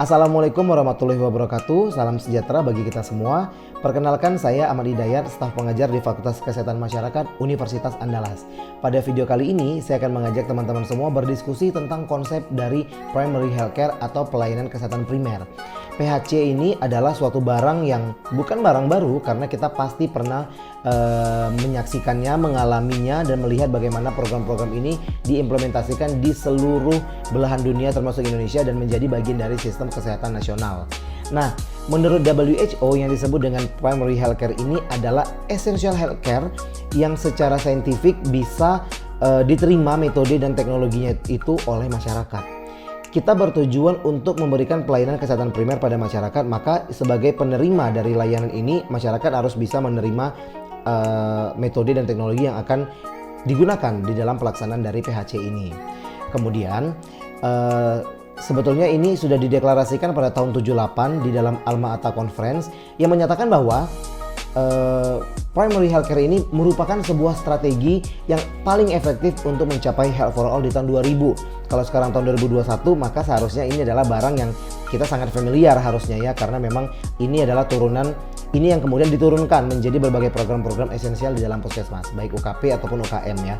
Assalamualaikum warahmatullahi wabarakatuh. Salam sejahtera bagi kita semua. Perkenalkan, saya Ahmad Hidayat, staf pengajar di Fakultas Kesehatan Masyarakat Universitas Andalas. Pada video kali ini, saya akan mengajak teman-teman semua berdiskusi tentang konsep dari primary healthcare atau pelayanan kesehatan primer. PHC ini adalah suatu barang yang bukan barang baru karena kita pasti pernah menyaksikannya, mengalaminya, dan melihat bagaimana program-program ini diimplementasikan di seluruh belahan dunia termasuk Indonesia dan menjadi bagian dari sistem kesehatan nasional. Nah, menurut WHO yang disebut dengan primary healthcare ini adalah essential healthcare yang secara saintifik bisa diterima metode dan teknologinya itu oleh masyarakat. Kita bertujuan untuk memberikan pelayanan kesehatan primer pada masyarakat, maka sebagai penerima dari layanan ini, masyarakat harus bisa menerima metode dan teknologi yang akan digunakan di dalam pelaksanaan dari PHC ini. Kemudian sebetulnya ini sudah dideklarasikan pada tahun 78 di dalam Alma Ata Conference yang menyatakan bahwa primary healthcare ini merupakan sebuah strategi yang paling efektif untuk mencapai health for all di tahun 2000. Kalau sekarang tahun 2021, maka seharusnya ini adalah barang yang kita sangat familiar harusnya ya, karena memang ini adalah turunan ini yang kemudian diturunkan menjadi berbagai program-program esensial di dalam puskesmas, baik UKP ataupun UKM ya.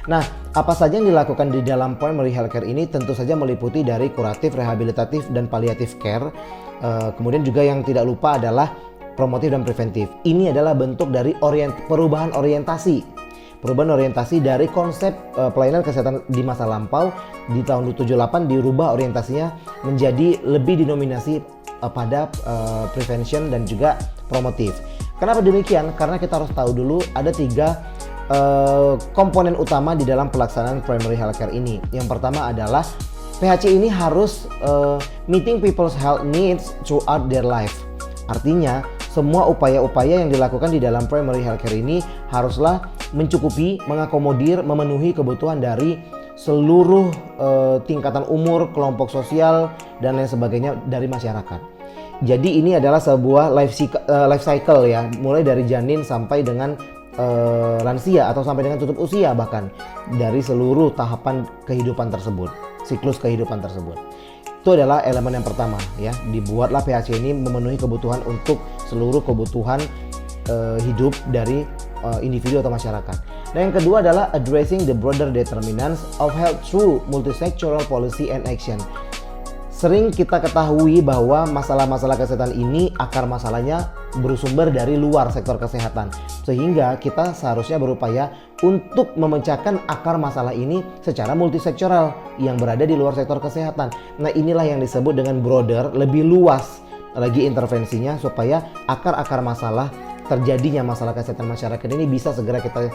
Nah, apa saja yang dilakukan di dalam primary healthcare ini tentu saja meliputi dari kuratif, rehabilitatif, dan palliative care. Kemudian juga yang tidak lupa adalah promotif dan preventif. Ini adalah bentuk dari perubahan orientasi. Perubahan orientasi dari konsep pelayanan kesehatan di masa lampau di tahun 78 dirubah orientasinya menjadi lebih dinominasi pada prevention dan juga promotif. Kenapa demikian? Karena kita harus tahu dulu ada 3 komponen utama di dalam pelaksanaan primary healthcare ini. Yang pertama adalah PHC ini harus meeting people's health needs throughout their life. Artinya, semua upaya-upaya yang dilakukan di dalam primary healthcare ini haruslah mencukupi, mengakomodir, memenuhi kebutuhan dari seluruh tingkatan umur, kelompok sosial, dan lain sebagainya dari masyarakat. Jadi ini adalah sebuah life cycle ya, mulai dari janin sampai dengan lansia atau sampai dengan tutup usia, bahkan dari seluruh tahapan kehidupan tersebut, siklus kehidupan tersebut. Itu adalah elemen yang pertama ya, dibuatlah PHC ini memenuhi kebutuhan untuk seluruh kebutuhan hidup dari individu atau masyarakat. Dan yang kedua adalah addressing the broader determinants of health through multisectoral policy and action. Sering kita ketahui bahwa masalah-masalah kesehatan ini akar masalahnya bersumber dari luar sektor kesehatan. Sehingga kita seharusnya berupaya untuk memecahkan akar masalah ini secara multisektoral yang berada di luar sektor kesehatan. Nah, inilah yang disebut dengan broader, lebih luas lagi intervensinya supaya akar-akar masalah terjadinya masalah kesehatan masyarakat ini bisa segera kita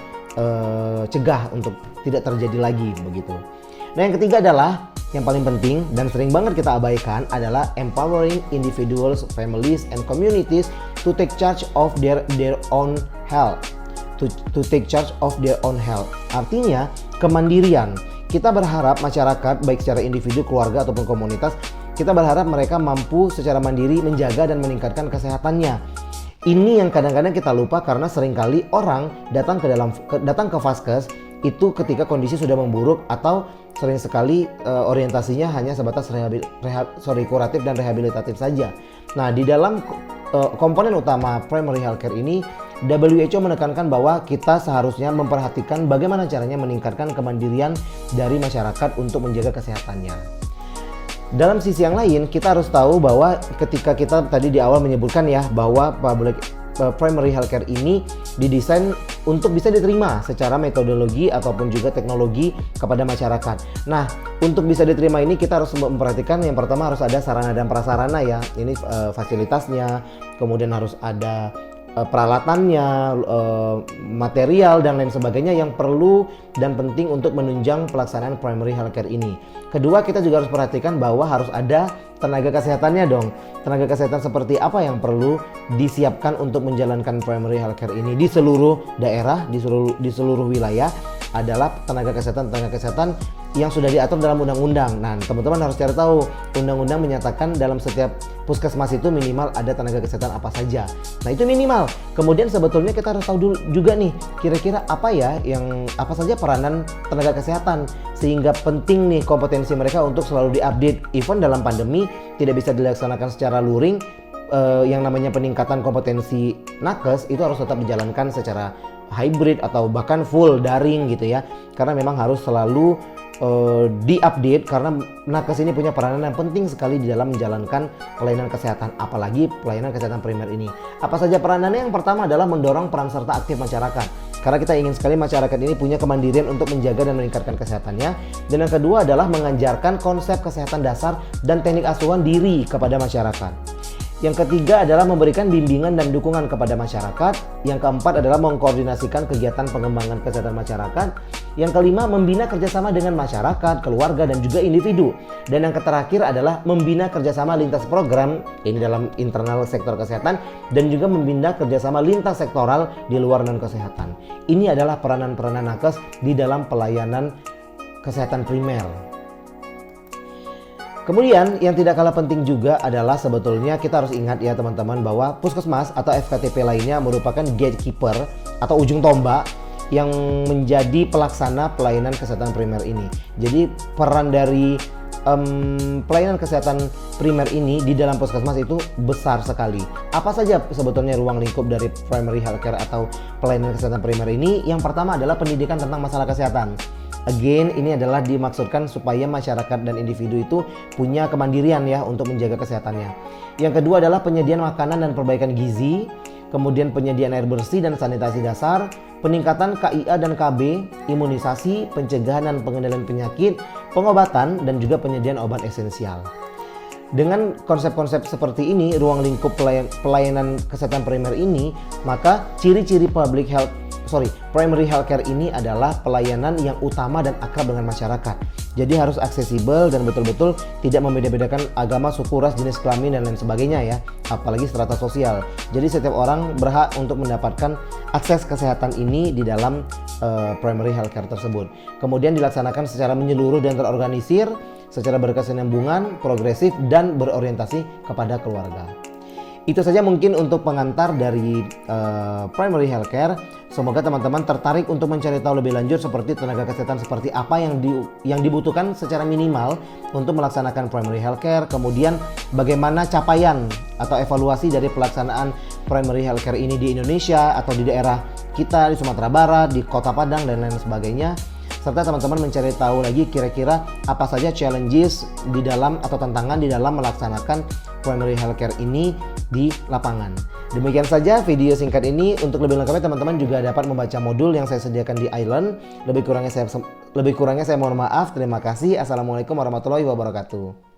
cegah untuk tidak terjadi lagi begitu. Nah, yang ketiga adalah yang paling penting dan sering banget kita abaikan adalah empowering individuals, families, and communities to take charge of their own health. To take charge of their own health. Artinya kemandirian. Kita berharap masyarakat baik secara individu, keluarga ataupun komunitas, kita berharap mereka mampu secara mandiri menjaga dan meningkatkan kesehatannya. Ini yang kadang-kadang kita lupa karena seringkali orang datang ke vaskes itu ketika kondisi sudah memburuk atau sering sekali orientasinya hanya sebatas kuratif dan rehabilitatif saja. Nah, di dalam komponen utama primary healthcare ini, WHO menekankan bahwa kita seharusnya memperhatikan bagaimana caranya meningkatkan kemandirian dari masyarakat untuk menjaga kesehatannya. Dalam sisi yang lain, kita harus tahu bahwa ketika kita tadi di awal menyebutkan ya bahwa primary healthcare ini didesain untuk bisa diterima secara metodologi ataupun juga teknologi kepada masyarakat. Nah, untuk bisa diterima ini kita harus memperhatikan yang pertama harus ada sarana dan prasarana ya. Ini fasilitasnya, kemudian harus ada peralatannya, material dan lain sebagainya yang perlu dan penting untuk menunjang pelaksanaan primary healthcare ini. Kedua, kita juga harus perhatikan bahwa harus ada tenaga kesehatannya dong. Tenaga kesehatan seperti apa yang perlu disiapkan untuk menjalankan primary healthcare ini di seluruh daerah, di seluruh wilayah. adalah tenaga kesehatan yang sudah diatur dalam undang-undang. Nah, teman-teman harus cari tahu, undang-undang menyatakan dalam setiap puskesmas itu minimal ada tenaga kesehatan apa saja. Nah, itu minimal. Kemudian sebetulnya kita harus tahu dulu juga nih, kira-kira apa saja peranan tenaga kesehatan, sehingga penting nih kompetensi mereka untuk selalu diupdate. Even dalam pandemi tidak bisa dilaksanakan secara luring, yang namanya peningkatan kompetensi nakes itu harus tetap dijalankan secara hybrid atau bahkan full daring gitu ya, karena memang harus selalu diupdate, karena nakes ini punya peranan yang penting sekali di dalam menjalankan pelayanan kesehatan, apalagi pelayanan kesehatan primer ini. Apa saja peranannya? Yang pertama adalah mendorong peran serta aktif masyarakat, karena kita ingin sekali masyarakat ini punya kemandirian untuk menjaga dan meningkatkan kesehatannya. Dan yang kedua adalah mengajarkan konsep kesehatan dasar dan teknik asuhan diri kepada masyarakat. Yang ketiga adalah memberikan bimbingan dan dukungan kepada masyarakat. Yang keempat adalah mengkoordinasikan kegiatan pengembangan kesehatan masyarakat. Yang kelima, membina kerjasama dengan masyarakat, keluarga, dan juga individu. Dan yang terakhir adalah membina kerjasama lintas program, ini dalam internal sektor kesehatan, dan juga membina kerjasama lintas sektoral di luar non-kesehatan. Ini adalah peranan-peranan nakes di dalam pelayanan kesehatan primer. Kemudian yang tidak kalah penting juga adalah sebetulnya kita harus ingat ya teman-teman, bahwa puskesmas atau FKTP lainnya merupakan gatekeeper atau ujung tombak yang menjadi pelaksana pelayanan kesehatan primer ini. Jadi peran dari pelayanan kesehatan primer ini di dalam puskesmas itu besar sekali. Apa saja sebetulnya ruang lingkup dari primary healthcare atau pelayanan kesehatan primer ini? Yang pertama adalah pendidikan tentang masalah kesehatan. Again, ini adalah dimaksudkan supaya masyarakat dan individu itu punya kemandirian ya untuk menjaga kesehatannya. Yang kedua adalah penyediaan makanan dan perbaikan gizi, kemudian penyediaan air bersih dan sanitasi dasar, peningkatan KIA dan KB, imunisasi, pencegahan dan pengendalian penyakit, pengobatan, dan juga penyediaan obat esensial. Dengan konsep-konsep seperti ini, ruang lingkup pelayanan kesehatan primer ini, maka ciri-ciri primary healthcare ini adalah pelayanan yang utama dan akrab dengan masyarakat. Jadi harus aksesibel dan betul-betul tidak membeda-bedakan agama, suku, ras, jenis kelamin, dan lain sebagainya ya, apalagi strata sosial. Jadi setiap orang berhak untuk mendapatkan akses kesehatan ini di dalam primary healthcare tersebut. Kemudian dilaksanakan secara menyeluruh dan terorganisir, secara berkesinambungan, progresif, dan berorientasi kepada keluarga. Itu saja mungkin untuk pengantar dari primary healthcare. Semoga teman-teman tertarik untuk mencari tahu lebih lanjut seperti tenaga kesehatan seperti apa yang dibutuhkan secara minimal untuk melaksanakan primary healthcare. Kemudian bagaimana capaian atau evaluasi dari pelaksanaan primary healthcare ini di Indonesia atau di daerah kita di Sumatera Barat, di Kota Padang, dan lain sebagainya. Serta teman-teman mencari tahu lagi kira-kira apa saja challenges di dalam atau tantangan di dalam melaksanakan primary healthcare ini di lapangan. Demikian saja video singkat ini. Untuk lebih lengkapnya teman-teman juga dapat membaca modul yang saya sediakan di Island. Lebih kurangnya saya mohon maaf. Terima kasih. Assalamualaikum warahmatullahi wabarakatuh.